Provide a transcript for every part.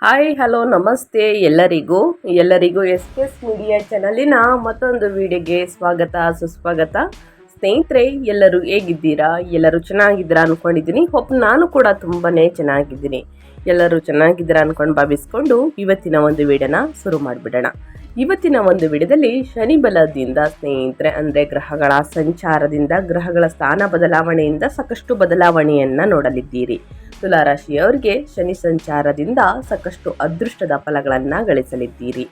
Hi hello ನಮಸ್ತೆ ಎಲ್ಲರಿಗೂ S S media ಚಾನಲಿನ ಮತ್ತೊಂದು ವಿಡಿಯೋಗೆ ಸ್ವಾಗತ ಸುಸ್ವಾಗತ. ಸ್ನೇಹಿತರೆ, ಎಲ್ಲರೂ ಹೇಗಿದ್ದೀರಾ? ಎಲ್ಲರೂ ಚೆನ್ನಾಗಿದ್ದೀರಾ ಅಂದ್ಕೊಂಡಿದ್ದೀನಿ. ನಾನು ಕೂಡ ತುಂಬಾ ಚೆನ್ನಾಗಿದ್ದೀನಿ. ಎಲ್ಲರೂ ಚೆನ್ನಾಗಿದ್ದೀರಾ ಅಂದ್ಕೊಂಡು ಭಾವಿಸ್ಕೊಂಡು ಇವತ್ತಿನ ಒಂದು ವಿಡಿಯೋನ ಶುರು ಮಾಡಿಬಿಡೋಣ. ಇವತ್ತಿನ ಒಂದು ವಿಡಿಯೋದಲ್ಲಿ ಶನಿ ಬಲದಿಂದ ಸ್ನೇಹಿತರೆ, ಅಂದರೆ ಗ್ರಹಗಳ ಸಂಚಾರದಿಂದ, ಗ್ರಹಗಳ ಸ್ಥಾನ ಬದಲಾವಣೆಯಿಂದ ಸಾಕಷ್ಟು ಬದಲಾವಣೆಯನ್ನು ನೋಡಲಿದ್ದೀರಿ. ತುಲಾರಾಶಿಯವರಿಗೆ ಶನಿ ಸಂಚಾರದಿಂದ ಸಾಕಷ್ಟು ಅದೃಷ್ಟದ ಫಲಗಳನ್ನು ಗಳಿಸಲಿದ್ದೀರಿ.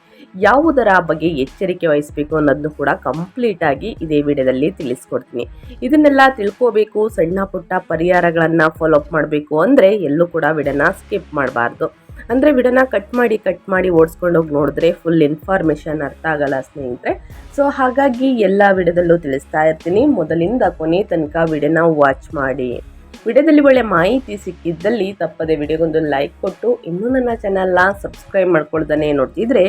ಯಾವುದರ ಬಗ್ಗೆ ಎಚ್ಚರಿಕೆ ವಹಿಸಬೇಕು ಅನ್ನೋದನ್ನು ಕೂಡ ಕಂಪ್ಲೀಟ್ ಆಗಿ ಇದೇ ವಿಡಿಯೋದಲ್ಲಿ ತಿಳಿಸ್ಕೊಡ್ತೀನಿ. ಇದನ್ನೆಲ್ಲ ತಿಳ್ಕೋಬೇಕು, ಸಣ್ಣ ಪುಟ್ಟ ಪರಿಹಾರಗಳನ್ನು ಫಾಲೋ ಅಪ್ ಮಾಡಬೇಕು ಅಂದರೆ ಎಲ್ಲೂ ಕೂಡ ವಿಡಿಯೋನ ಸ್ಕಿಪ್ ಮಾಡಬಾರ್ದು. ಅಂದರೆ ವಿಡಿಯೋನ ಕಟ್ ಮಾಡಿ ಓಡಿಸ್ಕೊಂಡು ಹೋಗಿ ನೋಡಿದ್ರೆ ಫುಲ್ ಇನ್ಫಾರ್ಮೇಷನ್ ಅರ್ಥ ಆಗಲ್ಲ ಸ್ನೇಹಿತರೆ. ಸೊ ಹಾಗಾಗಿ ಎಲ್ಲ ವಿಡಿಯೋದಲ್ಲೂ ತಿಳಿಸ್ತಾ ಇರ್ತೀನಿ. ಮೊದಲಿಂದ ಕೊನೆ ತನಕ ವಿಡಿಯೋನ ವಾಚ್ ಮಾಡಿ. ವಿಡಿಯೋದಲ್ಲಿ ಒಳ್ಳೆ ಮಾಹಿತಿ ಸಿಕ್ಕಿದ್ದಲ್ಲಿ ತಪ್ಪದೆ ವಿಡಿಯೋಗೊಂದು ಲೈಕ್ ಕೊಟ್ಟು ಇನ್ನೂ ನನ್ನ ಚಾನಲ್ನ ಸಬ್ಸ್ಕ್ರೈಬ್ ಮಾಡ್ಕೊಳ್ತಾನೆ ನೋಡ್ತಿದ್ರೆ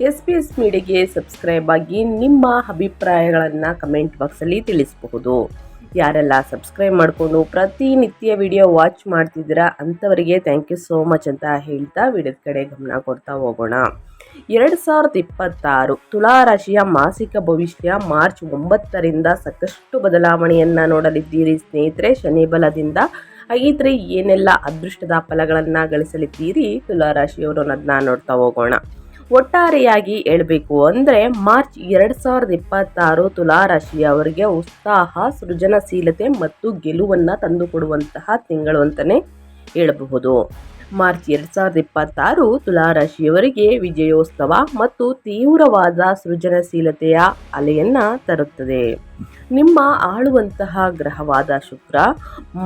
SPS ಮೀಡಿಯಾಗೆ ಸಬ್ಸ್ಕ್ರೈಬ್ ಆಗಿ ನಿಮ್ಮ ಅಭಿಪ್ರಾಯಗಳನ್ನು ಕಮೆಂಟ್ ಬಾಕ್ಸಲ್ಲಿ ತಿಳಿಸಬಹುದು. ಯಾರೆಲ್ಲ ಸಬ್ಸ್ಕ್ರೈಬ್ ಮಾಡಿಕೊಂಡು ಪ್ರತಿನಿತ್ಯ ವಿಡಿಯೋ ವಾಚ್ ಮಾಡ್ತಿದ್ದೀರಾ ಅಂಥವರಿಗೆ ಥ್ಯಾಂಕ್ ಯು ಸೋ ಮಚ್ ಅಂತ ಹೇಳ್ತಾ ವಿಡಿಯೋದ ಕಡೆ ಗಮನ ಕೊಡ್ತಾ ಹೋಗೋಣ. 2026 ತುಲಾರಾಶಿಯ ಮಾಸಿಕ ಭವಿಷ್ಯ ಮಾರ್ಚ್ 9ರಿಂದ ಸಾಕಷ್ಟು ಬದಲಾವಣೆಯನ್ನು ನೋಡಲಿದ್ದೀರಿ ಸ್ನೇಹಿತರೆ. ಶನಿ ಬಲದಿಂದ ಹಾಗಿದ್ರೆ ಏನೆಲ್ಲ ಅದೃಷ್ಟದ ಫಲಗಳನ್ನು ಗಳಿಸಲಿದ್ದೀರಿ ತುಲಾರಾಶಿಯವರು ಅನ್ನೋದನ್ನ ನೋಡ್ತಾ ಹೋಗೋಣ. ಒಟ್ಟಾರೆಯಾಗಿ ಹೇಳಬೇಕು ಅಂದರೆ ಮಾರ್ಚ್ 2026 ತುಲಾರಾಶಿಯವರಿಗೆ ಉತ್ಸಾಹ, ಸೃಜನಶೀಲತೆ ಮತ್ತು ಗೆಲುವನ್ನು ತಂದುಕೊಡುವಂತಹ ತಿಂಗಳು ಅಂತಲೇ ಹೇಳಬಹುದು. ಮಾರ್ಚ್ 2026 ತುಲಾರಾಶಿಯವರಿಗೆ ವಿಜಯೋತ್ಸವ ಮತ್ತು ತೀವ್ರವಾದ ಸೃಜನಶೀಲತೆಯ ಅಲೆಯನ್ನು ತರುತ್ತದೆ. ನಿಮ್ಮ ಆಳುವಂತಹ ಗ್ರಹವಾದ ಶುಕ್ರ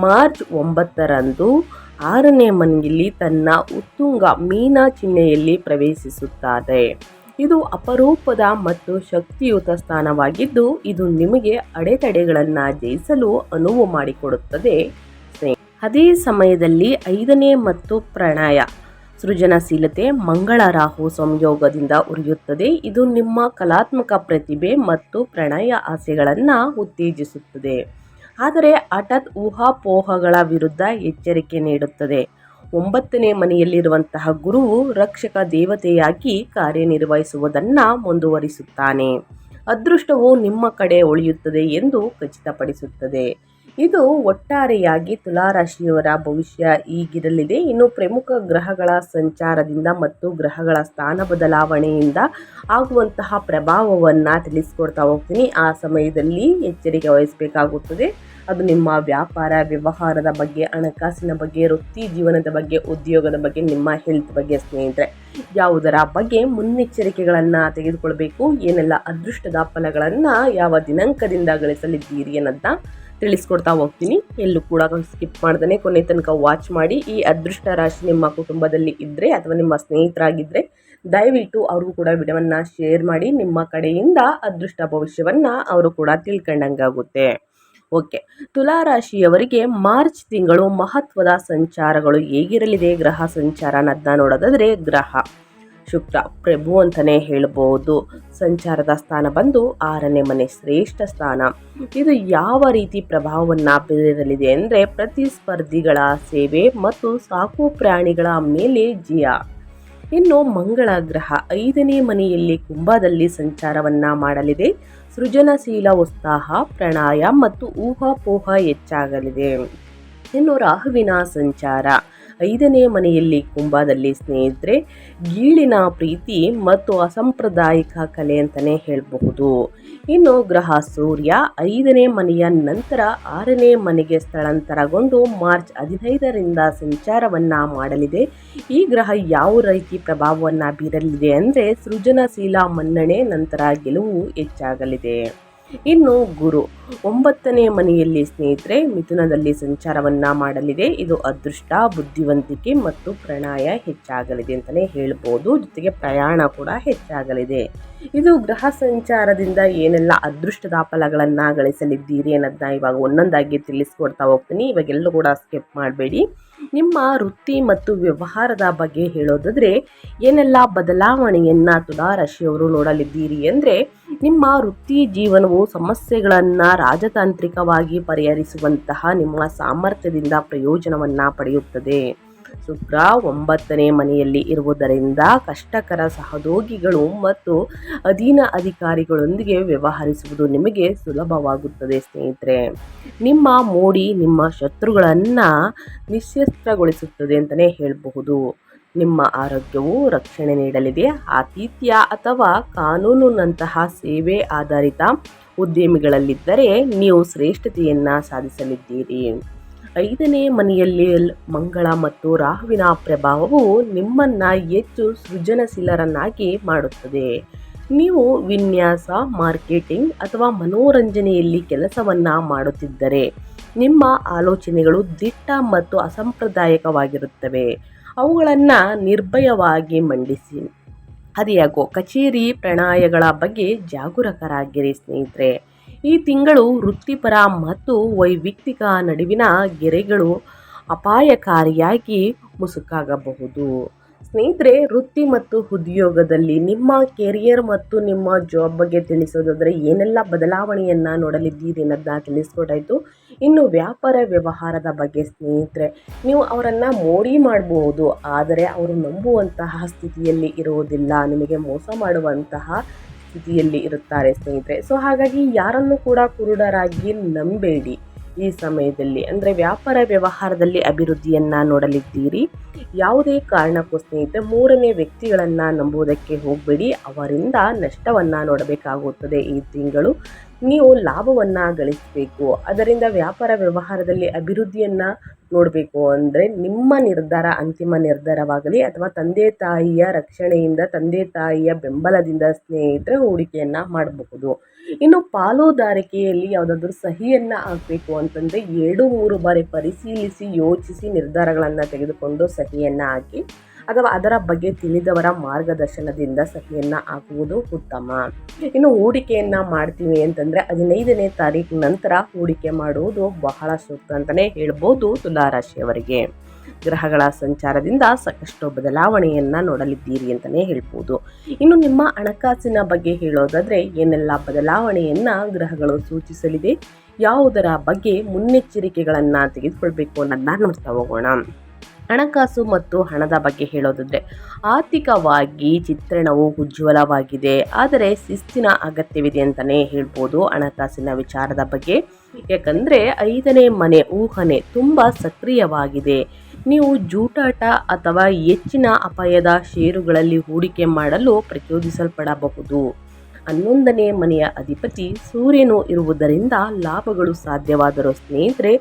ಮಾರ್ಚ್ 9ರಂದು 6ನೇ ಮನೆಯಲ್ಲಿ ತನ್ನ ಉತ್ತುಂಗ ಮೀನ ಚಿಹ್ನೆಯಲ್ಲಿ ಪ್ರವೇಶಿಸುತ್ತದೆ. ಇದು ಅಪರೂಪದ ಮತ್ತು ಶಕ್ತಿಯುತ ಸ್ಥಾನವಾಗಿದ್ದು ಇದು ನಿಮಗೆ ಅಡೆತಡೆಗಳನ್ನು ಜಯಿಸಲು ಅನುವು ಮಾಡಿಕೊಡುತ್ತದೆ. ಅದೇ ಸಮಯದಲ್ಲಿ 5ನೇ ಮತ್ತು ಪ್ರಣಯ ಸೃಜನಶೀಲತೆ ಮಂಗಳ ರಾಹು ಸಂಯೋಗದಿಂದ ಉರಿಯುತ್ತದೆ. ಇದು ನಿಮ್ಮ ಕಲಾತ್ಮಕ ಪ್ರತಿಭೆ ಮತ್ತು ಪ್ರಣಯ ಆಸೆಗಳನ್ನು ಉತ್ತೇಜಿಸುತ್ತದೆ. ಆದರೆ ಹಠಾತ್ ಊಹಾಪೋಹಗಳ ವಿರುದ್ಧ ಎಚ್ಚರಿಕೆ ನೀಡುತ್ತದೆ. 9ನೇ ಮನೆಯಲ್ಲಿರುವಂತಹ ಗುರುವು ರಕ್ಷಕ ದೇವತೆಯಾಗಿ ಕಾರ್ಯನಿರ್ವಹಿಸುವುದನ್ನು ಮುಂದುವರಿಸುತ್ತಾನೆ. ಅದೃಷ್ಟವು ನಿಮ್ಮ ಕಡೆ ಉಳಿಯುತ್ತದೆ ಎಂದು ಖಚಿತಪಡಿಸುತ್ತದೆ. ಇದು ಒಟ್ಟಾರೆಯಾಗಿ ತುಲಾರಾಶಿಯವರ ಭವಿಷ್ಯ ಹೀಗಿರಲಿದೆ. ಇನ್ನು ಪ್ರಮುಖ ಗ್ರಹಗಳ ಸಂಚಾರದಿಂದ ಮತ್ತು ಗ್ರಹಗಳ ಸ್ಥಾನ ಬದಲಾವಣೆಯಿಂದ ಆಗುವಂತಹ ಪ್ರಭಾವವನ್ನು ತಿಳಿಸ್ಕೊಡ್ತಾ ಹೋಗ್ತೀನಿ. ಆ ಸಮಯದಲ್ಲಿ ಎಚ್ಚರಿಕೆ ವಹಿಸಬೇಕಾಗುತ್ತದೆ. ಅದು ನಿಮ್ಮ ವ್ಯಾಪಾರ ವ್ಯವಹಾರದ ಬಗ್ಗೆ, ಹಣಕಾಸಿನ ಬಗ್ಗೆ, ವೃತ್ತಿ ಜೀವನದ ಬಗ್ಗೆ, ಉದ್ಯೋಗದ ಬಗ್ಗೆ, ನಿಮ್ಮ ಹೆಲ್ತ್ ಬಗ್ಗೆ ಸ್ನೇಹಿತರೆ, ಯಾವುದರ ಬಗ್ಗೆ ಮುನ್ನೆಚ್ಚರಿಕೆಗಳನ್ನು ತೆಗೆದುಕೊಳ್ಬೇಕು, ಏನೆಲ್ಲ ಅದೃಷ್ಟದ ಫಲಗಳನ್ನು ಯಾವ ದಿನಾಂಕದಿಂದ ಗಳಿಸಲಿದ್ದೀರಿ ಅನ್ನೋದನ್ನ ತಿಳಿಸ್ಕೊಡ್ತಾ ಹೋಗ್ತೀನಿ. ಎಲ್ಲೂ ಕೂಡ ಸ್ಕಿಪ್ ಮಾಡ್ದೇ ಕೊನೆ ತನಕ ವಾಚ್ ಮಾಡಿ. ಈ ಅದೃಷ್ಟ ರಾಶಿ ನಿಮ್ಮ ಕುಟುಂಬದಲ್ಲಿ ಇದ್ದರೆ ಅಥವಾ ನಿಮ್ಮ ಸ್ನೇಹಿತರಾಗಿದ್ದರೆ ದಯವಿಟ್ಟು ಅವ್ರಿಗೂ ಕೂಡ ವಿಡಿಯೋವನ್ನು ಶೇರ್ ಮಾಡಿ. ನಿಮ್ಮ ಕಡೆಯಿಂದ ಅದೃಷ್ಟ ಭವಿಷ್ಯವನ್ನು ಅವರು ಕೂಡ ತಿಳ್ಕೊಂಡಂಗಾಗುತ್ತೆ. ಓಕೆ, ತುಲಾರಾಶಿಯವರಿಗೆ ಮಾರ್ಚ್ ತಿಂಗಳು ಮಹತ್ವದ ಸಂಚಾರಗಳು ಹೇಗಿರಲಿದೆ ಗ್ರಹ ಸಂಚಾರ ಅನ್ನೋದನ್ನ ನೋಡೋದಾದರೆ, ಗ್ರಹ ಶುಕ್ರ ಪ್ರಭು ಅಂತಲೇ ಹೇಳ್ಬೋದು. ಸಂಚಾರದ ಸ್ಥಾನ ಬಂದು 6ನೇ ಮನೆ, ಶ್ರೇಷ್ಠ ಸ್ಥಾನ. ಇದು ಯಾವ ರೀತಿ ಪ್ರಭಾವವನ್ನು ಬೀರಲಿದೆ ಅಂದರೆ ಪ್ರತಿಸ್ಪರ್ಧಿಗಳ ಸೇವೆ ಮತ್ತು ಸಾಕು ಪ್ರಾಣಿಗಳ ಮೇಲೆ ಜಯ. ಇನ್ನು ಮಂಗಳ ಗ್ರಹ 5ನೇ ಮನೆಯಲ್ಲಿ ಕುಂಭದಲ್ಲಿ ಸಂಚಾರವನ್ನು ಮಾಡಲಿದೆ. ಸೃಜನಶೀಲ ಉತ್ಸಾಹ, ಪ್ರಣಯ ಮತ್ತು ಊಹಾಪೋಹ ಹೆಚ್ಚಾಗಲಿದೆ. ಇನ್ನು ರಾಹುವಿನ ಸಂಚಾರ 5ನೇ ಮನೆಯಲ್ಲಿ ಕುಂಭದಲ್ಲಿ ಸ್ನೇಹಿತರೆ ಗೀಳಿನ ಪ್ರೀತಿ ಮತ್ತು ಅಸಾಂಪ್ರದಾಯಿಕ ಕಲೆ ಅಂತಲೇ ಹೇಳಬಹುದು. ಇನ್ನು ಗ್ರಹ ಸೂರ್ಯ 5ನೇ ಮನೆಯ ನಂತರ 6ನೇ ಮನೆಗೆ ಸ್ಥಳಾಂತರಗೊಂಡು ಮಾರ್ಚ್ 15ರಿಂದ ಸಂಚಾರವನ್ನು ಮಾಡಲಿದೆ. ಈ ಗ್ರಹ ಯಾವ ರೀತಿ ಪ್ರಭಾವವನ್ನು ಬೀರಲಿದೆ ಅಂದರೆ ಸೃಜನಶೀಲ ಮನ್ನಣೆ, ನಂತರ ಗೆಲುವು ಹೆಚ್ಚಾಗಲಿದೆ. ಇನ್ನು ಗುರು 9ನೇ ಮನೆಯಲ್ಲಿ ಸ್ನೇಹಿತರೆ ಮಿಥುನದಲ್ಲಿ ಸಂಚಾರವನ್ನು ಮಾಡಲಿದೆ. ಇದು ಅದೃಷ್ಟ, ಬುದ್ಧಿವಂತಿಕೆ ಮತ್ತು ಪ್ರಣಯ ಹೆಚ್ಚಾಗಲಿದೆ ಅಂತಲೇ ಹೇಳ್ಬೋದು. ಜೊತೆಗೆ ಪ್ರಯಾಣ ಕೂಡ ಹೆಚ್ಚಾಗಲಿದೆ. ಇದು ಗ್ರಹ ಸಂಚಾರದಿಂದ ಏನೆಲ್ಲ ಅದೃಷ್ಟದ ಫಲಗಳನ್ನು ಗಳಿಸಲಿದ್ದೀರಿ ಅನ್ನೋದನ್ನ ಇವಾಗ ಒಂದೊಂದಾಗಿ ತಿಳಿಸ್ಕೊಡ್ತಾ ಹೋಗ್ತೀನಿ. ಇವಾಗೆಲ್ಲೂ ಕೂಡ ಸ್ಕಿಪ್ ಮಾಡಬೇಡಿ. ನಿಮ್ಮ ವೃತ್ತಿ ಮತ್ತು ವ್ಯವಹಾರದ ಬಗ್ಗೆ ಹೇಳೋದಾದರೆ ಏನೆಲ್ಲ ಬದಲಾವಣೆಯನ್ನು ತುಲಾರಾಶಿಯವರು ನೋಡಲಿದ್ದೀರಿ ಅಂದರೆ, ನಿಮ್ಮ ವೃತ್ತಿ ಜೀವನವು ಸಮಸ್ಯೆಗಳನ್ನು ರಾಜತಾಂತ್ರಿಕವಾಗಿ ಪರಿಹರಿಸುವಂತಹ ನಿಮ್ಮ ಸಾಮರ್ಥ್ಯದಿಂದ ಪ್ರಯೋಜನವನ್ನು ಪಡೆಯುತ್ತದೆ. ಶುಕ್ರ 9ನೇ ಮನೆಯಲ್ಲಿ ಇರುವುದರಿಂದ ಕಷ್ಟಕರ ಸಹೋದ್ಯೋಗಿಗಳು ಮತ್ತು ಅಧೀನ ಅಧಿಕಾರಿಗಳೊಂದಿಗೆ ವ್ಯವಹರಿಸುವುದು ನಿಮಗೆ ಸುಲಭವಾಗುತ್ತದೆ ಸ್ನೇಹಿತರೆ. ನಿಮ್ಮ ಮೋಡಿ ನಿಮ್ಮ ಶತ್ರುಗಳನ್ನು ನಿಶ್ಶಸ್ತ್ರಗೊಳಿಸುತ್ತದೆ ಅಂತಲೇ ಹೇಳಬಹುದು. ನಿಮ್ಮ ಆರೋಗ್ಯವು ರಕ್ಷಣೆ ನೀಡಲಿದೆ. ಆತಿಥ್ಯ ಅಥವಾ ಕಾನೂನಿನಂತಹ ಸೇವೆ ಆಧಾರಿತ ಉದ್ಯಮಿಗಳಲ್ಲಿದ್ದರೆ ನೀವು ಶ್ರೇಷ್ಠತೆಯನ್ನು ಸಾಧಿಸಲಿದ್ದೀರಿ. 5ನೇ ಮನೆಯಲ್ಲಿ ಮಂಗಳ ಮತ್ತು ರಾಹುವಿನ ಪ್ರಭಾವವು ನಿಮ್ಮನ್ನು ಹೆಚ್ಚು ಸೃಜನಶೀಲರನ್ನಾಗಿ ಮಾಡುತ್ತದೆ. ನೀವು ವಿನ್ಯಾಸ, ಮಾರ್ಕೆಟಿಂಗ್ ಅಥವಾ ಮನೋರಂಜನೆಯಲ್ಲಿ ಕೆಲಸವನ್ನು ಮಾಡುತ್ತಿದ್ದರೆ ನಿಮ್ಮ ಆಲೋಚನೆಗಳು ದಿಟ್ಟ ಮತ್ತು ಅಸಾಂಪ್ರದಾಯಿಕವಾಗಿರುತ್ತವೆ. ಅವುಗಳನ್ನು ನಿರ್ಭಯವಾಗಿ ಮಂಡಿಸಿ. ಅದ್ಯಾಗೋ ಕಚೇರಿ ಪ್ರಣಯಗಳ ಬಗ್ಗೆ ಜಾಗರೂಕರಾಗಿರಿ ಸ್ನೇಹಿತರೆ. ಈ ತಿಂಗಳು ವೃತ್ತಿಪರ ಮತ್ತು ವೈಯಕ್ತಿಕ ನಡುವಿನ ಗೆರೆಗಳು ಅಪಾಯಕಾರಿಯಾಗಿ ಮುಸುಕಾಗಬಹುದು. ಸ್ನೇಹಿತರೆ, ವೃತ್ತಿ ಮತ್ತು ಉದ್ಯೋಗದಲ್ಲಿ ನಿಮ್ಮ ಕೆರಿಯರ್ ಮತ್ತು ನಿಮ್ಮ ಜಾಬ್ ಬಗ್ಗೆ ತಿಳಿಸೋದಾದರೆ ಏನೆಲ್ಲ ಬದಲಾವಣೆಯನ್ನು ನೋಡಲಿದ್ದೀರಿ ಅನ್ನೋದನ್ನ ತಿಳಿಸ್ಕೊಟ್ಟಾಯಿತು. ಇನ್ನು ವ್ಯಾಪಾರ ವ್ಯವಹಾರದ ಬಗ್ಗೆ ಸ್ನೇಹಿತರೆ, ನೀವು ಅವರನ್ನು ಮೋಡಿ ಮಾಡಬಹುದು, ಆದರೆ ಅವರು ನಂಬುವಂತಹ ಸ್ಥಿತಿಯಲ್ಲಿ ಇರುವುದಿಲ್ಲ, ನಿಮಗೆ ಮೋಸ ಮಾಡುವಂತಹ ಸ್ಥಿತಿಯಲ್ಲಿ ಇರುತ್ತಾರೆ ಸ್ನೇಹಿತರೆ. ಸೊ ಹಾಗಾಗಿ ಯಾರನ್ನು ಕೂಡ ಕುರುಡರಾಗಿ ನಂಬೇಡಿ. ಈ ಸಮಯದಲ್ಲಿ ಅಂದರೆ ವ್ಯಾಪಾರ ವ್ಯವಹಾರದಲ್ಲಿ ಅಭಿವೃದ್ಧಿಯನ್ನು ನೋಡಲಿದ್ದೀರಿ. ಯಾವುದೇ ಕಾರಣಕ್ಕೂ ಸ್ನೇಹಿತರೆ 3ನೇ ವ್ಯಕ್ತಿಗಳನ್ನು ನಂಬುವುದಕ್ಕೆ ಹೋಗಬೇಡಿ, ಅವರಿಂದ ನಷ್ಟವನ್ನು ನೋಡಬೇಕಾಗುತ್ತದೆ. ಈ ತಿಂಗಳು ನೀವು ಲಾಭವನ್ನು ಗಳಿಸಬೇಕು. ಅದರಿಂದ ವ್ಯಾಪಾರ ವ್ಯವಹಾರದಲ್ಲಿ ಅಭಿವೃದ್ಧಿಯನ್ನು ನೋಡಬೇಕು ಅಂದರೆ ನಿಮ್ಮ ನಿರ್ಧಾರ ಅಂತಿಮ ನಿರ್ಧಾರವಾಗಲಿ ಅಥವಾ ತಂದೆ ತಾಯಿಯ ರಕ್ಷಣೆಯಿಂದ, ತಂದೆ ತಾಯಿಯ ಬೆಂಬಲದಿಂದ ಸ್ನೇಹಿತರೆ ಹೂಡಿಕೆಯನ್ನು ಮಾಡಬಹುದು. ಇನ್ನು ಪಾಲುದಾರಿಕೆಯಲ್ಲಿ ಯಾವುದಾದ್ರೂ ಸಹಿಯನ್ನು ಹಾಕಬೇಕು ಅಂತಂದರೆ 2-3 ಬಾರಿ ಪರಿಶೀಲಿಸಿ ಯೋಚಿಸಿ ನಿರ್ಧಾರಗಳನ್ನು ತೆಗೆದುಕೊಂಡು ಸಹಿಯನ್ನು ಹಾಕಿ, ಅಥವಾ ಅದರ ಬಗ್ಗೆ ತಿಳಿದವರ ಮಾರ್ಗದರ್ಶನದಿಂದ ಸಹಿಯನ್ನು ಹಾಕುವುದು ಉತ್ತಮ. ಇನ್ನು ಹೂಡಿಕೆಯನ್ನು ಮಾಡ್ತೀವಿ ಅಂತಂದರೆ 15ನೇ ತಾರೀಕು ನಂತರ ಹೂಡಿಕೆ ಮಾಡುವುದು ಬಹಳ ಸೂಕ್ತ ಅಂತಲೇ ಹೇಳ್ಬೋದು ತುಲಾರಾಶಿಯವರಿಗೆ. ಗ್ರಹಗಳ ಸಂಚಾರದಿಂದ ಸಾಕಷ್ಟು ಬದಲಾವಣೆಯನ್ನು ನೋಡಲಿದ್ದೀರಿ ಅಂತಲೇ ಹೇಳ್ಬೋದು. ಇನ್ನು ನಿಮ್ಮ ಹಣಕಾಸಿನ ಬಗ್ಗೆ ಹೇಳೋದಾದರೆ ಏನೆಲ್ಲ ಬದಲಾವಣೆಯನ್ನು ಗ್ರಹಗಳು ಸೂಚಿಸಲಿದೆ, ಯಾವುದರ ಬಗ್ಗೆ ಮುನ್ನೆಚ್ಚರಿಕೆಗಳನ್ನು ತೆಗೆದುಕೊಳ್ಬೇಕು ಅನ್ನೋದನ್ನ ನೋಡ್ತಾ ಹೋಗೋಣ. ಹಣಕಾಸು ಮತ್ತು ಹಣದ ಬಗ್ಗೆ ಹೇಳೋದಾದರೆ ಆರ್ಥಿಕವಾಗಿ ಚಿತ್ರಣವು ಉಜ್ವಲವಾಗಿದೆ, ಆದರೆ ಶಿಸ್ತಿನ ಅಗತ್ಯವಿದೆ ಅಂತಲೇ ಹೇಳ್ಬೋದು ಹಣಕಾಸಿನ ವಿಚಾರದ ಬಗ್ಗೆ. ಯಾಕಂದರೆ 5ನೇ ಮನೆ ಊಹನೆ ತುಂಬ ಸಕ್ರಿಯವಾಗಿದೆ. ನೀವು ಜೂಟಾಟ ಅಥವಾ ಹೆಚ್ಚಿನ ಅಪಾಯದ ಷೇರುಗಳಲ್ಲಿ ಹೂಡಿಕೆ ಮಾಡಲು ಪ್ರಚೋದಿಸಲ್ಪಡಬಹುದು. 11ನೇ ಮನೆಯ ಅಧಿಪತಿ ಸೂರ್ಯನು ಇರುವುದರಿಂದ ಲಾಭಗಳು ಸಾಧ್ಯವಾದರೂ ಸ್ನೇಹಿತರೆ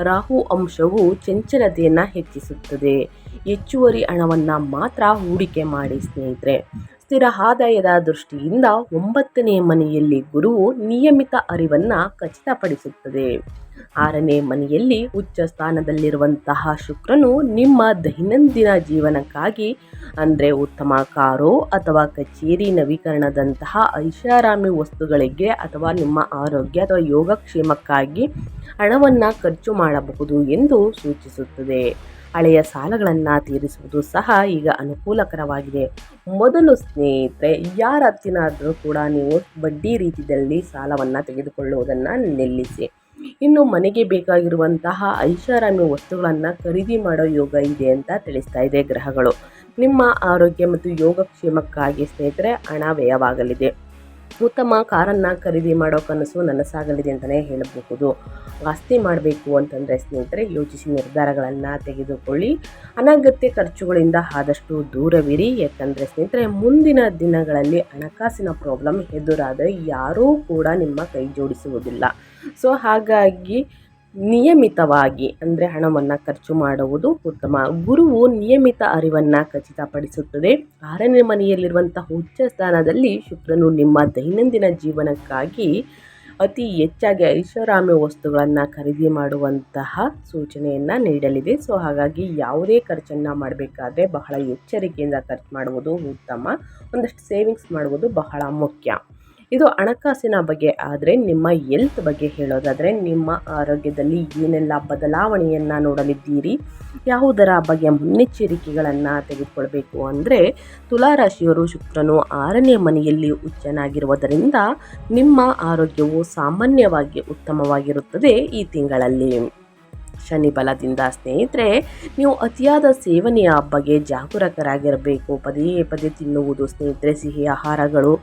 ರಾಹು ಅಂಶವು ಚಂಚಲತೆಯನ್ನು ಹೆಚ್ಚಿಸುತ್ತದೆ. ಹೆಚ್ಚುವರಿ ಹಣವನ್ನು ಮಾತ್ರ ಹೂಡಿಕೆ ಮಾಡಿ ಸ್ನೇಹಿತರೆ. ಸ್ಥಿರ ಆದಾಯದ ದೃಷ್ಟಿಯಿಂದ 9ನೇ ಮನೆಯಲ್ಲಿ ಗುರುವು ನಿಯಮಿತ ಅರಿವನ್ನು ಖಚಿತಪಡಿಸುತ್ತದೆ. 6ನೇ ಮನೆಯಲ್ಲಿ ಉಚ್ಚ ಸ್ಥಾನದಲ್ಲಿರುವಂತಹ ಶುಕ್ರನು ನಿಮ್ಮ ದೈನಂದಿನ ಜೀವನಕ್ಕಾಗಿ ಅಂದರೆ ಉತ್ತಮ ಕಾರು ಅಥವಾ ಕಚೇರಿ ನವೀಕರಣದಂತಹ ಐಷಾರಾಮಿ ವಸ್ತುಗಳಿಗೆ ಅಥವಾ ನಿಮ್ಮ ಆರೋಗ್ಯ ಅಥವಾ ಯೋಗಕ್ಷೇಮಕ್ಕಾಗಿ ಹಣವನ್ನು ಖರ್ಚು ಮಾಡಬಹುದು ಎಂದು ಸೂಚಿಸುತ್ತದೆ. ಹಳೆಯ ಸಾಲಗಳನ್ನು ತೀರಿಸುವುದು ಸಹ ಈಗ ಅನುಕೂಲಕರವಾಗಿದೆ. ಮೊದಲು ಸ್ನೇಹಿತರೆ ಯಾರ ಹತ್ತಿನಾದರೂ ಕೂಡ ನೀವು ಬಡ್ಡಿ ರೀತಿಯಲ್ಲಿ ಸಾಲವನ್ನು ತೆಗೆದುಕೊಳ್ಳುವುದನ್ನು ನಿಲ್ಲಿಸಿ. ಇನ್ನು ಮನೆಗೆ ಬೇಕಾಗಿರುವಂತಹ ಐಷಾರಾಮಿ ವಸ್ತುಗಳನ್ನು ಖರೀದಿ ಮಾಡೋ ಯೋಗ ಇದೆ ಅಂತ ತಿಳಿಸ್ತಾ ಇದೆ ಗ್ರಹಗಳು. ನಿಮ್ಮ ಆರೋಗ್ಯ ಮತ್ತು ಯೋಗಕ್ಷೇಮಕ್ಕಾಗಿ ಸ್ನೇಹಿತರೆ ಹಣ ವ್ಯಯವಾಗಲಿದೆ. ಉತ್ತಮ ಕಾರನ್ನು ಖರೀದಿ ಮಾಡೋ ಕನಸು ನನಸಾಗಲಿದೆ ಅಂತಲೇ ಹೇಳಬಹುದು. ಆಸ್ತಿ ಮಾಡಬೇಕು ಅಂತಂದರೆ ಸ್ನೇಹಿತರೆ ಯೋಚಿಸಿ ನಿರ್ಧಾರಗಳನ್ನು ತೆಗೆದುಕೊಳ್ಳಿ. ಅನಗತ್ಯ ಖರ್ಚುಗಳಿಂದ ಆದಷ್ಟು ದೂರವಿರಿ. ಯಾಕಂದರೆ ಸ್ನೇಹಿತರೆ ಮುಂದಿನ ದಿನಗಳಲ್ಲಿ ಹಣಕಾಸಿನ ಪ್ರಾಬ್ಲಮ್ ಎದುರಾದರೆ ಯಾರೂ ಕೂಡ ನಿಮ್ಮ ಕೈ ಜೋಡಿಸುವುದಿಲ್ಲ. ಸೊ ಹಾಗಾಗಿ ನಿಯಮಿತವಾಗಿ ಅಂದರೆ ಹಣವನ್ನು ಖರ್ಚು ಮಾಡುವುದು ಉತ್ತಮ. ಗುರುವು ನಿಯಮಿತ ಅರಿವನ್ನು ಖಚಿತಪಡಿಸುತ್ತದೆ. 6ನೇ ಮನೆಯಲ್ಲಿರುವಂತಹ ಉಚ್ಚ ಸ್ಥಾನದಲ್ಲಿ ಶುಕ್ರನು ನಿಮ್ಮ ದೈನಂದಿನ ಜೀವನಕ್ಕಾಗಿ ಅತಿ ಹೆಚ್ಚಾಗಿ ಐಷಾರಾಮಿ ವಸ್ತುಗಳನ್ನು ಖರೀದಿ ಮಾಡುವಂತಹ ಸೂಚನೆಯನ್ನು ನೀಡಲಿದೆ. ಸೊ ಹಾಗಾಗಿ ಯಾವುದೇ ಖರ್ಚನ್ನು ಮಾಡಬೇಕಾದ್ರೆ ಬಹಳ ಎಚ್ಚರಿಕೆಯಿಂದ ಖರ್ಚು ಮಾಡುವುದು ಉತ್ತಮ. ಒಂದಷ್ಟು ಸೇವಿಂಗ್ಸ್ ಮಾಡುವುದು ಬಹಳ ಮುಖ್ಯ. ಇದು ಹಣಕಾಸಿನ ಬಗ್ಗೆ. ಆದರೆ ನಿಮ್ಮ ಹೆಲ್ತ್ ಬಗ್ಗೆ ಹೇಳೋದಾದರೆ ನಿಮ್ಮ ಆರೋಗ್ಯದಲ್ಲಿ ಏನೆಲ್ಲ ಬದಲಾವಣೆಯನ್ನು ನೋಡಲಿದ್ದೀರಿ, ಯಾವುದರ ಬಗ್ಗೆ ಮುನ್ನೆಚ್ಚರಿಕೆಗಳನ್ನು ತೆಗೆದುಕೊಳ್ಬೇಕು ಅಂದರೆ ತುಲಾರಾಶಿಯವರು ಶುಕ್ರನು 6ನೇ ಮನೆಯಲ್ಲಿ ಉಚ್ಚನಾಗಿರುವುದರಿಂದ ನಿಮ್ಮ ಆರೋಗ್ಯವು ಸಾಮಾನ್ಯವಾಗಿ ಉತ್ತಮವಾಗಿರುತ್ತದೆ ಈ ತಿಂಗಳಲ್ಲಿ. ಶನಿ ಬಲದಿಂದ ಸ್ನೇಹಿತರೆ, ನೀವು ಅತಿಯಾದ ಸೇವನೆಯ ಬಗ್ಗೆ ಜಾಗರೂಕರಾಗಿರಬೇಕು. ಪದೇ ಪದೇ ತಿನ್ನುವುದು ಸ್ನೇಹಿತರೆ ಸಿಹಿ ಆಹಾರಗಳು,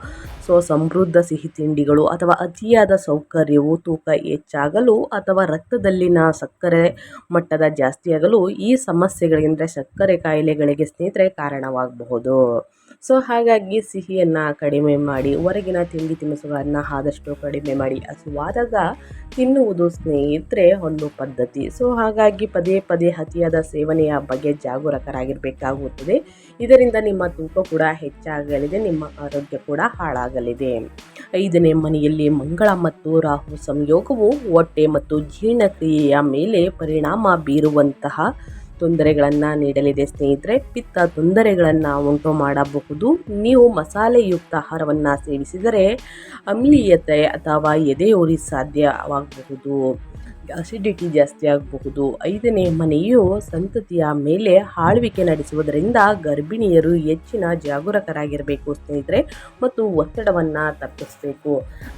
ಸಮೃದ್ಧ ಸಿಹಿ ತಿಂಡಿಗಳು ಅಥವಾ ಅತಿಯಾದ ಸೌಕರ್ಯವು ತೂಕ ಹೆಚ್ಚಾಗಲು ಅಥವಾ ರಕ್ತದಲ್ಲಿನ ಸಕ್ಕರೆ ಮಟ್ಟದ ಜಾಸ್ತಿಯಾಗಲು ಈ ಸಮಸ್ಯೆಗಳಿಂದ ಸಕ್ಕರೆ ಕಾಯಿಲೆಗಳಿಗೆ ಸ್ನೇಹಿತರೆ ಕಾರಣವಾಗಬಹುದು. ಹಾಗಾಗಿ ಸಿಹಿಯನ್ನು ಕಡಿಮೆ ಮಾಡಿ, ಹೊರಗಿನ ತಿಂಡಿ ತಿನಿಸುಗಳನ್ನು ಆದಷ್ಟು ಕಡಿಮೆ ಮಾಡಿ, ಹಸಿವಾದಾಗ ತಿನ್ನುವುದು ಸ್ನೇಹಿತರೆ ಒಂದು ಪದ್ಧತಿ. ಹಾಗಾಗಿ ಪದೇ ಪದೇ ಅತಿಯಾದ ಸೇವನೆಯ ಬಗ್ಗೆ ಜಾಗರೂಕರಾಗಿರಬೇಕಾಗುತ್ತದೆ. ಇದರಿಂದ ನಿಮ್ಮ ತೂಕ ಕೂಡ ಹೆಚ್ಚಾಗಲಿದೆ, ನಿಮ್ಮ ಆರೋಗ್ಯ ಕೂಡ ಹಾಳಾಗಲಿದೆ. 5ನೇ ಮನೆಯಲ್ಲಿ ಮಂಗಳ ಮತ್ತು ರಾಹು ಸಂಯೋಗವು ಹೊಟ್ಟೆ ಮತ್ತು ಜೀರ್ಣಕ್ರಿಯೆಯ ಮೇಲೆ ಪರಿಣಾಮ ಬೀರುವಂತಹ ತೊಂದರೆಗಳನ್ನು ನೀಡಲಿದೆ ಸ್ನೇಹಿತರೆ. ಪಿತ್ತ ತೊಂದರೆಗಳನ್ನು ಉಂಟು ಮಾಡಬಹುದು. ನೀವು ಮಸಾಲೆಯುಕ್ತ ಆಹಾರವನ್ನು ಸೇವಿಸಿದರೆ ಅಮ್ಲೀಯತೆ ಅಥವಾ ಎದೆಯುರಿ ಸಾಧ್ಯವಾಗಬಹುದು, ಅಸಿಡಿಟಿ ಜಾಸ್ತಿ ಆಗಬಹುದು. 5ನೇ ಮನೆಯು ಸಂತತಿಯ ಮೇಲೆ ಆಳ್ವಿಕೆ ನಡೆಸುವುದರಿಂದ ಗರ್ಭಿಣಿಯರು ಹೆಚ್ಚಿನ ಜಾಗರೂಕರಾಗಿರಬೇಕು ಸ್ನೇಹಿತರೆ, ಮತ್ತು ಒತ್ತಡವನ್ನು ತಪ್ಪಿಸಬೇಕು.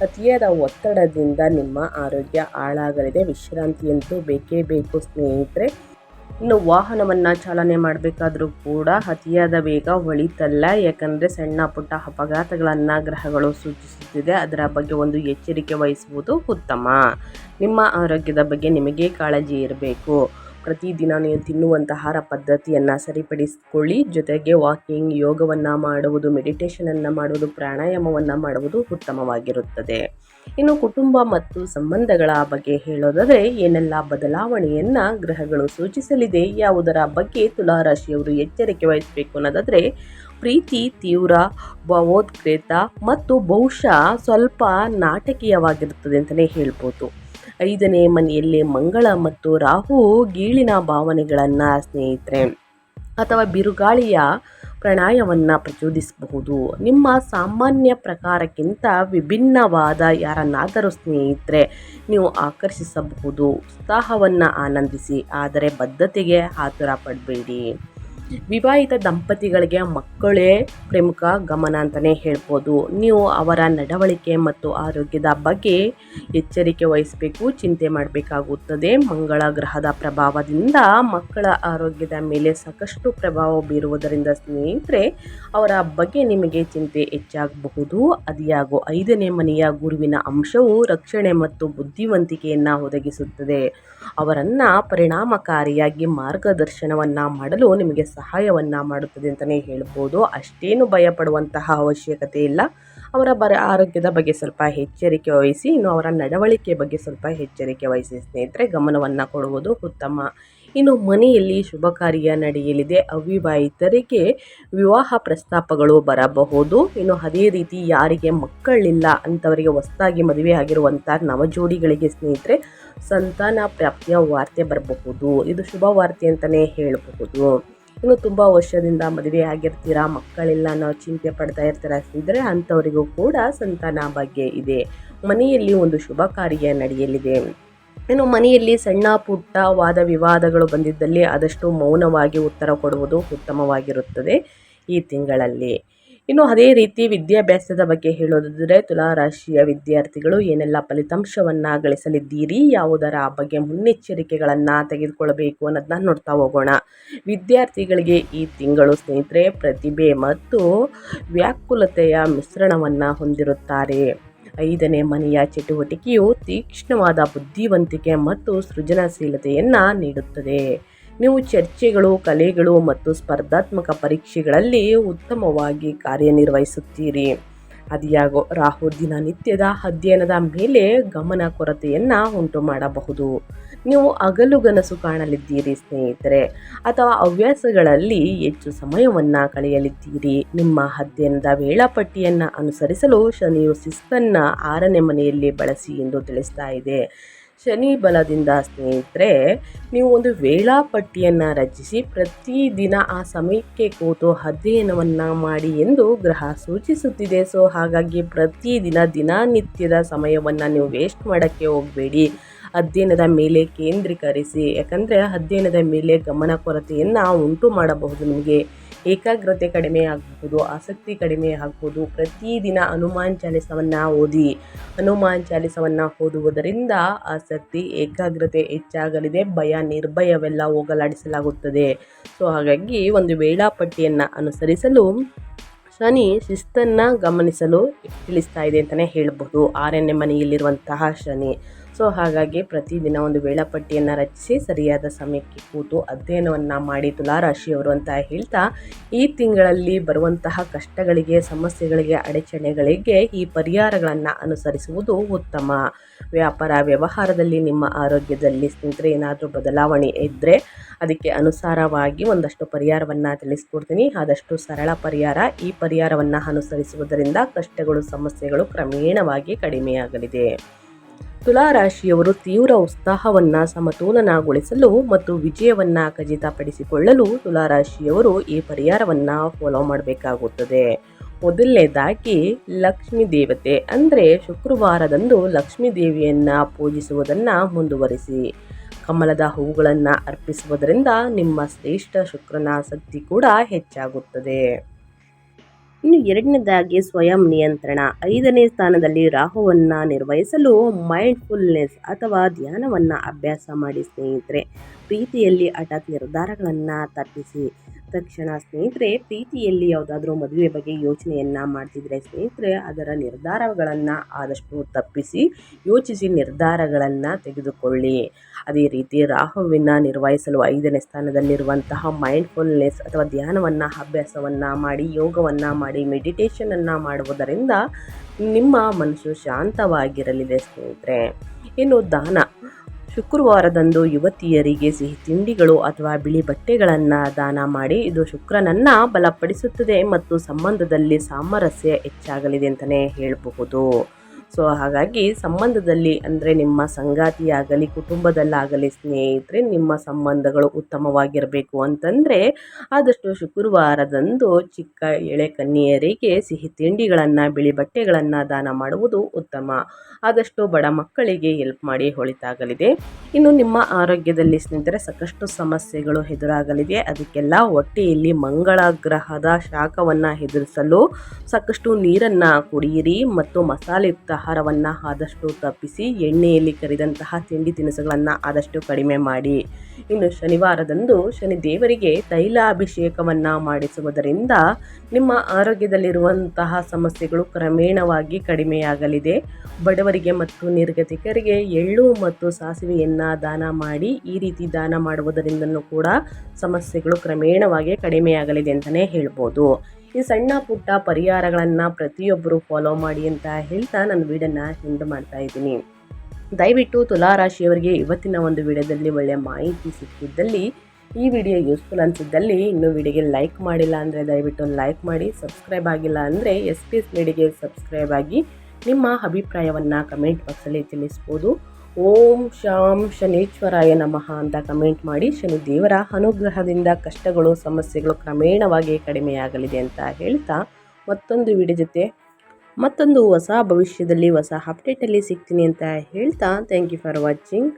ಅತಿಯಾದ ಒತ್ತಡದಿಂದ ನಿಮ್ಮ ಆರೋಗ್ಯ ಹಾಳಾಗಲಿದೆ. ವಿಶ್ರಾಂತಿಯಂತೂ ಬೇಕೇ ಬೇಕು ಸ್ನೇಹಿತರೆ. ಇನ್ನು ವಾಹನವನ್ನು ಚಾಲನೆ ಮಾಡಬೇಕಾದ್ರೂ ಕೂಡ ಅತಿಯಾದ ವೇಗ ಒಳಿತಲ್ಲ, ಯಾಕಂದರೆ ಸಣ್ಣ ಪುಟ್ಟ ಅಪಘಾತಗಳನ್ನು ಗ್ರಹಗಳು ಸೂಚಿಸುತ್ತಿದೆ. ಅದರ ಬಗ್ಗೆ ಒಂದು ಎಚ್ಚರಿಕೆ ವಹಿಸುವುದು ಉತ್ತಮ. ನಿಮ್ಮ ಆರೋಗ್ಯದ ಬಗ್ಗೆ ನಿಮಗೆ ಕಾಳಜಿ ಇರಬೇಕು. ಪ್ರತಿದಿನ ನೀವು ತಿನ್ನುವಂಥ ಆಹಾರ ಪದ್ಧತಿಯನ್ನು ಸರಿಪಡಿಸಿಕೊಳ್ಳಿ. ಜೊತೆಗೆ ವಾಕಿಂಗ್, ಯೋಗವನ್ನು ಮಾಡುವುದು, ಮೆಡಿಟೇಷನನ್ನು ಮಾಡುವುದು, ಪ್ರಾಣಾಯಾಮವನ್ನು ಮಾಡುವುದು ಉತ್ತಮವಾಗಿರುತ್ತದೆ. ಇನ್ನು ಕುಟುಂಬ ಮತ್ತು ಸಂಬಂಧಗಳ ಬಗ್ಗೆ ಹೇಳೋದಾದರೆ ಏನೆಲ್ಲ ಬದಲಾವಣೆಯನ್ನು ಗ್ರಹಗಳು ಸೂಚಿಸಲಿದೆ, ಯಾವುದರ ಬಗ್ಗೆ ತುಲಾರಾಶಿಯವರು ಎಚ್ಚರಿಕೆ ವಹಿಸಬೇಕು ಅನ್ನೋದಾದರೆ, ಪ್ರೀತಿ ತೀವ್ರ, ಭಾವೋದ್ರೇಕ ಮತ್ತು ಬಹುಶಃ ಸ್ವಲ್ಪ ನಾಟಕೀಯವಾಗಿರುತ್ತದೆ ಅಂತಲೇ ಹೇಳ್ಬೋದು. 5ನೇ ಮನೆಯಲ್ಲಿ ಮಂಗಳ ಮತ್ತು ರಾಹು ಗೀಳಿನ ಭಾವನೆಗಳನ್ನು ಸ್ನೇಹಿತರೆ ಅಥವಾ ಬಿರುಗಾಳಿಯ ಪ್ರಣಯವನ್ನು ಪ್ರಚೋದಿಸಬಹುದು. ನಿಮ್ಮ ಸಾಮಾನ್ಯ ಪ್ರಕಾರಕ್ಕಿಂತ ವಿಭಿನ್ನವಾದ ಯಾರನ್ನಾದರೂ ಸ್ನೇಹಿತರೆ ನೀವು ಆಕರ್ಷಿಸಬಹುದು. ಉತ್ಸಾಹವನ್ನು ಆನಂದಿಸಿ, ಆದರೆ ಬದ್ಧತೆಗೆ ಆತುರ ಪಡಬೇಡಿ. ವಿವಾಹಿತ ದಂಪತಿಗಳಿಗೆ ಮಕ್ಕಳೇ ಪ್ರಮುಖ ಗಮನ ಅಂತಲೇ ಹೇಳ್ಬೋದು. ನೀವು ಅವರ ನಡವಳಿಕೆ ಮತ್ತು ಆರೋಗ್ಯದ ಬಗ್ಗೆ ಎಚ್ಚರಿಕೆ ವಹಿಸಬೇಕು, ಚಿಂತೆ ಮಾಡಬೇಕಾಗುತ್ತದೆ. ಮಂಗಳ ಗ್ರಹದ ಪ್ರಭಾವದಿಂದ ಮಕ್ಕಳ ಆರೋಗ್ಯದ ಮೇಲೆ ಸಾಕಷ್ಟು ಪ್ರಭಾವ ಬೀರುವುದರಿಂದ ಸ್ನೇಹಿತರೆ ಅವರ ಬಗ್ಗೆ ನಿಮಗೆ ಚಿಂತೆ ಹೆಚ್ಚಾಗಬಹುದು. ಅದಿಯಾಗೋ 5ನೇ ಮನೆಯ ಗುರುವಿನ ಅಂಶವು ರಕ್ಷಣೆ ಮತ್ತು ಬುದ್ಧಿವಂತಿಕೆಯನ್ನು ಒದಗಿಸುತ್ತದೆ. ಅವರನ್ನು ಪರಿಣಾಮಕಾರಿಯಾಗಿ ಮಾರ್ಗದರ್ಶನವನ್ನು ಮಾಡಲು ನಿಮಗೆ ಸಹಾಯವನ್ನು ಮಾಡುತ್ತದೆ ಅಂತಲೇ ಹೇಳ್ಬೋದು. ಅಷ್ಟೇನು ಭಯಪಡುವಂತಹ ಅವಶ್ಯಕತೆ ಇಲ್ಲ. ಅವರ ಆರೋಗ್ಯದ ಬಗ್ಗೆ ಸ್ವಲ್ಪ ಎಚ್ಚರಿಕೆ ವಹಿಸಿ, ಇನ್ನು ಅವರ ನಡವಳಿಕೆ ಬಗ್ಗೆ ಸ್ವಲ್ಪ ಎಚ್ಚರಿಕೆ ವಹಿಸಿ ಸ್ನೇಹಿತರೆ, ಗಮನವನ್ನು ಕೊಡುವುದು ಉತ್ತಮ. ಇನ್ನು ಮನೆಯಲ್ಲಿ ಶುಭ ಕಾರ್ಯ ನಡೆಯಲಿದೆ. ಅವಿವಾಹಿತರಿಗೆ ವಿವಾಹ ಪ್ರಸ್ತಾಪಗಳು ಬರಬಹುದು. ಇನ್ನು ಅದೇ ರೀತಿ ಯಾರಿಗೆ ಮಕ್ಕಳಿಲ್ಲ ಅಂಥವರಿಗೆ ಹೊಸದಾಗಿ ಮದುವೆ ಆಗಿರುವಂಥ ನವಜೋಡಿಗಳಿಗೆ ಸ್ನೇಹಿತರೆ ಸಂತಾನ ಪ್ರಾಪ್ತಿಯ ವಾರ್ತೆ ಬರಬಹುದು. ಇದು ಶುಭ ವಾರ್ತೆ ಅಂತಲೇ ಹೇಳಬಹುದು. ಇನ್ನು ತುಂಬ ವರ್ಷದಿಂದ ಮದುವೆ ಆಗಿರ್ತೀರಾ, ಮಕ್ಕಳಿಲ್ಲ ಅನ್ನೋ ಚಿಂತೆ ಪಡ್ತಾ ಇರ್ತೀರ ಸ್ನೇಹಿತರೆ, ಅಂಥವರಿಗೂ ಕೂಡ ಸಂತಾನ ಭಾಗ್ಯ ಇದೆ. ಮನೆಯಲ್ಲಿ ಒಂದು ಶುಭ ಕಾರ್ಯ ನಡೆಯಲಿದೆ. ಇನ್ನು ಮನೆಯಲ್ಲಿ ಸಣ್ಣ ಪುಟ್ಟ ವಾದ ವಿವಾದಗಳು ಬಂದಿದ್ದಲ್ಲಿ ಆದಷ್ಟು ಮೌನವಾಗಿ ಉತ್ತರ ಕೊಡುವುದು ಉತ್ತಮವಾಗಿರುತ್ತದೆ ಈ ತಿಂಗಳಲ್ಲಿ. ಇನ್ನು ಅದೇ ರೀತಿ ವಿದ್ಯಾಭ್ಯಾಸದ ಬಗ್ಗೆ ಹೇಳೋದಾದರೆ ತುಲಾರಾಶಿಯ ವಿದ್ಯಾರ್ಥಿಗಳು ಏನೆಲ್ಲ ಫಲಿತಾಂಶವನ್ನು ಗಳಿಸಲಿದ್ದೀರಿ, ಯಾವುದರ ಬಗ್ಗೆ ಮುನ್ನೆಚ್ಚರಿಕೆಗಳನ್ನು ತೆಗೆದುಕೊಳ್ಳಬೇಕು ಅನ್ನೋದನ್ನ ನೋಡ್ತಾ ಹೋಗೋಣ. ವಿದ್ಯಾರ್ಥಿಗಳಿಗೆ ಈ ತಿಂಗಳು ಸ್ನೇಹಿತರೆ ಪ್ರತಿಭೆ ಮತ್ತು ವ್ಯಾಕುಲತೆಯ ಮಿಶ್ರಣವನ್ನು ಹೊಂದಿರುತ್ತಾರೆ. 5ನೇ ಮನೆಯ ಚಟುವಟಿಕೆಯು ತೀಕ್ಷ್ಣವಾದ ಬುದ್ಧಿವಂತಿಕೆ ಮತ್ತು ಸೃಜನಶೀಲತೆಯನ್ನು ನೀಡುತ್ತದೆ. ನೀವು ಚರ್ಚೆಗಳು, ಕಲೆಗಳು ಮತ್ತು ಸ್ಪರ್ಧಾತ್ಮಕ ಪರೀಕ್ಷೆಗಳಲ್ಲಿ ಉತ್ತಮವಾಗಿ ಕಾರ್ಯನಿರ್ವಹಿಸುತ್ತೀರಿ. ಅದಿಯಾಗೋ ರಾಹು ದಿನನಿತ್ಯದ ಅಧ್ಯಯನದ ಮೇಲೆ ಗಮನ ಕೊರತೆಯನ್ನು ಉಂಟು ಮಾಡಬಹುದು. ನೀವು ಹಗಲುಗನಸು ಕಾಣಲಿದ್ದೀರಿ ಸ್ನೇಹಿತರೆ, ಅಥವಾ ಹವ್ಯಾಸಗಳಲ್ಲಿ ಹೆಚ್ಚು ಸಮಯವನ್ನು ಕಳೆಯಲಿದ್ದೀರಿ. ನಿಮ್ಮ ಅಧ್ಯಯನದ ವೇಳಾಪಟ್ಟಿಯನ್ನು ಅನುಸರಿಸಲು ಶನಿಯು ಶಿಸ್ತನ್ನು 6ನೇ ಮನೆಯಲ್ಲಿ ಬಳಸಿ ಎಂದು ತಿಳಿಸ್ತಾ ಇದೆ. ಶನಿ ಬಲದಿಂದ ಸ್ನೇಹಿತರೆ ನೀವು ಒಂದು ವೇಳಾಪಟ್ಟಿಯನ್ನು ರಚಿಸಿ ಪ್ರತಿದಿನ ಆ ಸಮಯಕ್ಕೆ ಕೂತು ಅಧ್ಯಯನವನ್ನು ಮಾಡಿ ಎಂದು ಗ್ರಹ ಸೂಚಿಸುತ್ತಿದೆ. ಹಾಗಾಗಿ ಪ್ರತಿದಿನ ದಿನನಿತ್ಯದ ಸಮಯವನ್ನು ನೀವು ವೇಸ್ಟ್ ಮಾಡೋಕ್ಕೆ ಹೋಗಬೇಡಿ. ಅಧ್ಯಯನದ ಮೇಲೆ ಕೇಂದ್ರೀಕರಿಸಿ, ಯಾಕಂದರೆ ಅಧ್ಯಯನದ ಮೇಲೆ ಗಮನ ಕೊರತೆಯನ್ನು ಉಂಟು ಮಾಡಬಹುದು ನಿಮಗೆ. ಏಕಾಗ್ರತೆ ಕಡಿಮೆ ಆಗಬಹುದು, ಆಸಕ್ತಿ ಕಡಿಮೆ ಆಗ್ಬೋದು. ಪ್ರತಿದಿನ ಹನುಮಾನ್ ಚಾಲಿಸವನ್ನು ಓದಿ. ಹನುಮಾನ್ ಚಾಲಿಸವನ್ನು ಓದುವುದರಿಂದ ಆಸಕ್ತಿ, ಏಕಾಗ್ರತೆ ಹೆಚ್ಚಾಗಲಿದೆ. ಭಯ ನಿರ್ಭಯವೆಲ್ಲ ಹೋಗಲಾಡಿಸಲಾಗುತ್ತದೆ. ಸೊ ಹಾಗಾಗಿ ಒಂದು ವೇಳಾಪಟ್ಟಿಯನ್ನು ಅನುಸರಿಸಲು ಶನಿ ಶಿಸ್ತನ್ನು ಗಮನಿಸಲು ತಿಳಿಸ್ತಾ ಇದೆ ಅಂತಲೇ ಹೇಳ್ಬೋದು. 6ನೇ ಮನೆಯಲ್ಲಿರುವಂತಹ ಶನಿ. ಸೊ ಹಾಗಾಗಿ ಪ್ರತಿದಿನ ಒಂದು ವೇಳಾಪಟ್ಟಿಯನ್ನು ರಚಿಸಿ ಸರಿಯಾದ ಸಮಯಕ್ಕೆ ಕೂತು ಅಧ್ಯಯನವನ್ನು ಮಾಡಿ ತುಲಾರಾಶಿಯವರು ಅಂತ ಹೇಳ್ತಾ, ಈ ತಿಂಗಳಲ್ಲಿ ಬರುವಂತಹ ಕಷ್ಟಗಳಿಗೆ, ಸಮಸ್ಯೆಗಳಿಗೆ, ಅಡಚಣೆಗಳಿಗೆ ಈ ಪರಿಹಾರಗಳನ್ನು ಅನುಸರಿಸುವುದು ಉತ್ತಮ. ವ್ಯಾಪಾರ ವ್ಯವಹಾರದಲ್ಲಿ ನಿಮ್ಮ ಆರೋಗ್ಯದಲ್ಲಿ ಸ್ನೇಹಿತರೆ ಏನಾದರೂ ಬದಲಾವಣೆ ಇದ್ದರೆ ಅದಕ್ಕೆ ಅನುಸಾರವಾಗಿ ಒಂದಷ್ಟು ಪರಿಹಾರವನ್ನು ತಿಳಿಸ್ಕೊಡ್ತೀನಿ. ಆದಷ್ಟು ಸರಳ ಪರಿಹಾರ. ಈ ಪರಿಹಾರವನ್ನು ಅನುಸರಿಸುವುದರಿಂದ ಕಷ್ಟಗಳು, ಸಮಸ್ಯೆಗಳು ಕ್ರಮೇಣವಾಗಿ ಕಡಿಮೆಯಾಗಲಿದೆ. ತುಲಾರಾಶಿಯವರು ತೀವ್ರ ಉತ್ಸಾಹವನ್ನು ಸಮತೋಲನಗೊಳಿಸಲು ಮತ್ತು ವಿಜಯವನ್ನು ಖಚಿತಪಡಿಸಿಕೊಳ್ಳಲು ತುಲಾರಾಶಿಯವರು ಈ ಪರಿಹಾರವನ್ನು ಫಾಲೋ ಮಾಡಬೇಕಾಗುತ್ತದೆ. ಮೊದಲನೇದಾಗಿ ಲಕ್ಷ್ಮೀ ದೇವತೆ ಅಂದರೆ ಶುಕ್ರವಾರದಂದು ಲಕ್ಷ್ಮೀ ದೇವಿಯನ್ನು ಪೂಜಿಸುವುದನ್ನು ಮುಂದುವರಿಸಿ. ಕಮಲದ ಹೂಗಳನ್ನು ಅರ್ಪಿಸುವುದರಿಂದ ನಿಮ್ಮ ಶ್ರೇಷ್ಠ ಶುಕ್ರನ ಶಕ್ತಿ ಕೂಡ ಹೆಚ್ಚಾಗುತ್ತದೆ. ಇನ್ನು ಎರಡನೇದಾಗಿ ಸ್ವಯಂ ನಿಯಂತ್ರಣ. 5ನೇ ಸ್ಥಾನದಲ್ಲಿ ರಾಹುವನ್ನು ನಿರ್ವಹಿಸಲು ಮೈಂಡ್ಫುಲ್ನೆಸ್ ಅಥವಾ ಧ್ಯಾನವನ್ನು ಅಭ್ಯಾಸ ಮಾಡಿ ಸ್ನೇಹಿತರೆ. ಪ್ರೀತಿಯಲ್ಲಿ ಹಠಾತ್ ನಿರ್ಧಾರಗಳನ್ನು ತಪ್ಪಿಸಿ. ತಕ್ಷಣ ಸ್ನೇಹಿತರೆ, ಪ್ರೀತಿಯಲ್ಲಿ ಯಾವುದಾದ್ರೂ ಮದುವೆ ಬಗ್ಗೆ ಯೋಚನೆಯನ್ನು ಮಾಡ್ತಿದ್ರೆ ಸ್ನೇಹಿತರೆ, ಅದರ ನಿರ್ಧಾರಗಳನ್ನು ಆದಷ್ಟು ತಪ್ಪಿಸಿ ಯೋಚಿಸಿ ನಿರ್ಧಾರಗಳನ್ನು ತೆಗೆದುಕೊಳ್ಳಿ. ಅದೇ ರೀತಿ ರಾಹುವಿನ ನಿರ್ವಹಿಸಲು 5ನೇ ಸ್ಥಾನದಲ್ಲಿರುವಂತಹ ಮೈಂಡ್ಫುಲ್ನೆಸ್ ಅಥವಾ ಧ್ಯಾನವನ್ನು ಅಭ್ಯಾಸವನ್ನು ಮಾಡಿ, ಯೋಗವನ್ನು ಮಾಡಿ, ಮೆಡಿಟೇಷನನ್ನು ಮಾಡುವುದರಿಂದ ನಿಮ್ಮ ಮನಸ್ಸು ಶಾಂತವಾಗಿರಲಿದೆ ಸ್ನೇಹಿತರೆ. ಇನ್ನು ದಾನ. ಶುಕ್ರವಾರದಂದು ಯುವತಿಯರಿಗೆ ಸಿಹಿ ತಿಂಡಿಗಳು ಅಥವಾ ಬಿಳಿ ಬಟ್ಟೆಗಳನ್ನು ದಾನ ಮಾಡಿ. ಇದು ಶುಕ್ರನನ್ನು ಬಲಪಡಿಸುತ್ತದೆ ಮತ್ತು ಸಂಬಂಧದಲ್ಲಿ ಸಾಮರಸ್ಯ ಹೆಚ್ಚಾಗಲಿದೆ ಅಂತಲೇ ಹೇಳಬಹುದು. ಸೊ ಹಾಗಾಗಿ ಸಂಬಂಧದಲ್ಲಿ ಅಂದರೆ ನಿಮ್ಮ ಸಂಗಾತಿಯಾಗಲಿ, ಕುಟುಂಬದಲ್ಲಾಗಲಿ ಸ್ನೇಹಿತರೆ, ನಿಮ್ಮ ಸಂಬಂಧಗಳು ಉತ್ತಮವಾಗಿರಬೇಕು ಅಂತಂದರೆ ಆದಷ್ಟು ಶುಕ್ರವಾರದಂದು ಚಿಕ್ಕ ಎಳೆ ಕನ್ಯೆಯರಿಗೆ ಸಿಹಿ ತಿಂಡಿಗಳನ್ನು, ಬಿಳಿ ಬಟ್ಟೆಗಳನ್ನು ದಾನ ಮಾಡುವುದು ಉತ್ತಮ. ಆದಷ್ಟು ಬಡ ಮಕ್ಕಳಿಗೆ ಹೆಲ್ಪ್ ಮಾಡಿ, ಒಳಿತಾಗಲಿದೆ. ಇನ್ನು ನಿಮ್ಮ ಆರೋಗ್ಯದಲ್ಲಿ ಸ್ನೇಹಿತರೆ ಸಾಕಷ್ಟು ಸಮಸ್ಯೆಗಳು ಎದುರಾಗಲಿದೆ. ಅದಕ್ಕೆಲ್ಲ ಹೊಟ್ಟೆಯಲ್ಲಿ ಮಂಗಳ ಗ್ರಹದ ಶಾಖವನ್ನು ಎದುರಿಸಲು ಸಾಕಷ್ಟು ನೀರನ್ನು ಕುಡಿಯಿರಿ ಮತ್ತು ಮಸಾಲೆಯುಕ್ತ ಆಹಾರವನ್ನು ಆದಷ್ಟು ತಪ್ಪಿಸಿ. ಎಣ್ಣೆಯಲ್ಲಿ ಕರಿದಂತಹ ತಿಂಡಿ ತಿನಿಸುಗಳನ್ನು ಆದಷ್ಟು ಕಡಿಮೆ ಮಾಡಿ. ಇನ್ನು ಶನಿವಾರದಂದು ಶನಿ ದೇವರಿಗೆ ತೈಲಾಭಿಷೇಕವನ್ನು ಮಾಡಿಸುವುದರಿಂದ ನಿಮ್ಮ ಆರೋಗ್ಯದಲ್ಲಿರುವಂತಹ ಸಮಸ್ಯೆಗಳು ಕ್ರಮೇಣವಾಗಿ ಕಡಿಮೆಯಾಗಲಿದೆ. ಬಡವರಿಗೆ ಮತ್ತು ನಿರ್ಗತಿಕರಿಗೆ ಎಳ್ಳು ಮತ್ತು ಸಾಸಿವೆಯನ್ನು ದಾನ ಮಾಡಿ. ಈ ರೀತಿ ದಾನ ಮಾಡುವುದರಿಂದನೂ ಕೂಡ ಸಮಸ್ಯೆಗಳು ಕ್ರಮೇಣವಾಗಿ ಕಡಿಮೆಯಾಗಲಿದೆ ಅಂತಲೇ ಹೇಳ್ಬೋದು. ಈ ಸಣ್ಣ ಪುಟ್ಟ ಪರಿಹಾರಗಳನ್ನು ಪ್ರತಿಯೊಬ್ಬರು ಫಾಲೋ ಮಾಡಿ ಅಂತ ಹೇಳ್ತಾ ನನ್ನ ವಿಡಿಯೋನ ಎಂಡ್ ಮಾಡ್ತಾ ಇದ್ದೀನಿ. ದಯವಿಟ್ಟು ತುಲಾರಾಶಿಯವರಿಗೆ ಇವತ್ತಿನ ಒಂದು ವಿಡಿಯೋದಲ್ಲಿ ಒಳ್ಳೆಯ ಮಾಹಿತಿ ಸಿಕ್ಕಿದ್ದಲ್ಲಿ, ಈ ವಿಡಿಯೋ ಯೂಸ್ಫುಲ್ ಅನಿಸಿದ್ದಲ್ಲಿ ಇನ್ನೂ ವಿಡಿಯೋಗೆ ಲೈಕ್ ಮಾಡಿಲ್ಲ ಅಂದರೆ ದಯವಿಟ್ಟು ಲೈಕ್ ಮಾಡಿ. ಸಬ್ಸ್ಕ್ರೈಬ್ ಆಗಿಲ್ಲ ಅಂದರೆ SPS ಮೀಡಿಯಾಗೆ ಸಬ್ಸ್ಕ್ರೈಬ್ ಆಗಿ ನಿಮ್ಮ ಅಭಿಪ್ರಾಯವನ್ನು ಕಮೆಂಟ್ ಬಾಕ್ಸಲ್ಲಿ ತಿಳಿಸ್ಬೋದು. ಓಂ ಶಾಂ ಶನೀಶ್ವರಾಯ ನಮಃ ಅಂತ ಕಮೆಂಟ್ ಮಾಡಿ. ಶನಿ ದೇವರ ಅನುಗ್ರಹದಿಂದ ಕಷ್ಟಗಳು, ಸಮಸ್ಯೆಗಳು ಕ್ರಮೇಣವಾಗಿ ಕಡಿಮೆಯಾಗಲಿದೆ ಅಂತ ಹೇಳ್ತಾ ಮತ್ತೊಂದು ವಿಡಿಯೋ ಜೊತೆ ಮತ್ತೊಂದು ಹೊಸ ಭವಿಷ್ಯದಲ್ಲಿ ಹೊಸ ಅಪ್ಡೇಟಲ್ಲಿ ಸಿಗ್ತೀನಿ ಅಂತ ಹೇಳ್ತಾ ಥ್ಯಾಂಕ್ ಯು ಫಾರ್ ವಾಚಿಂಗ್.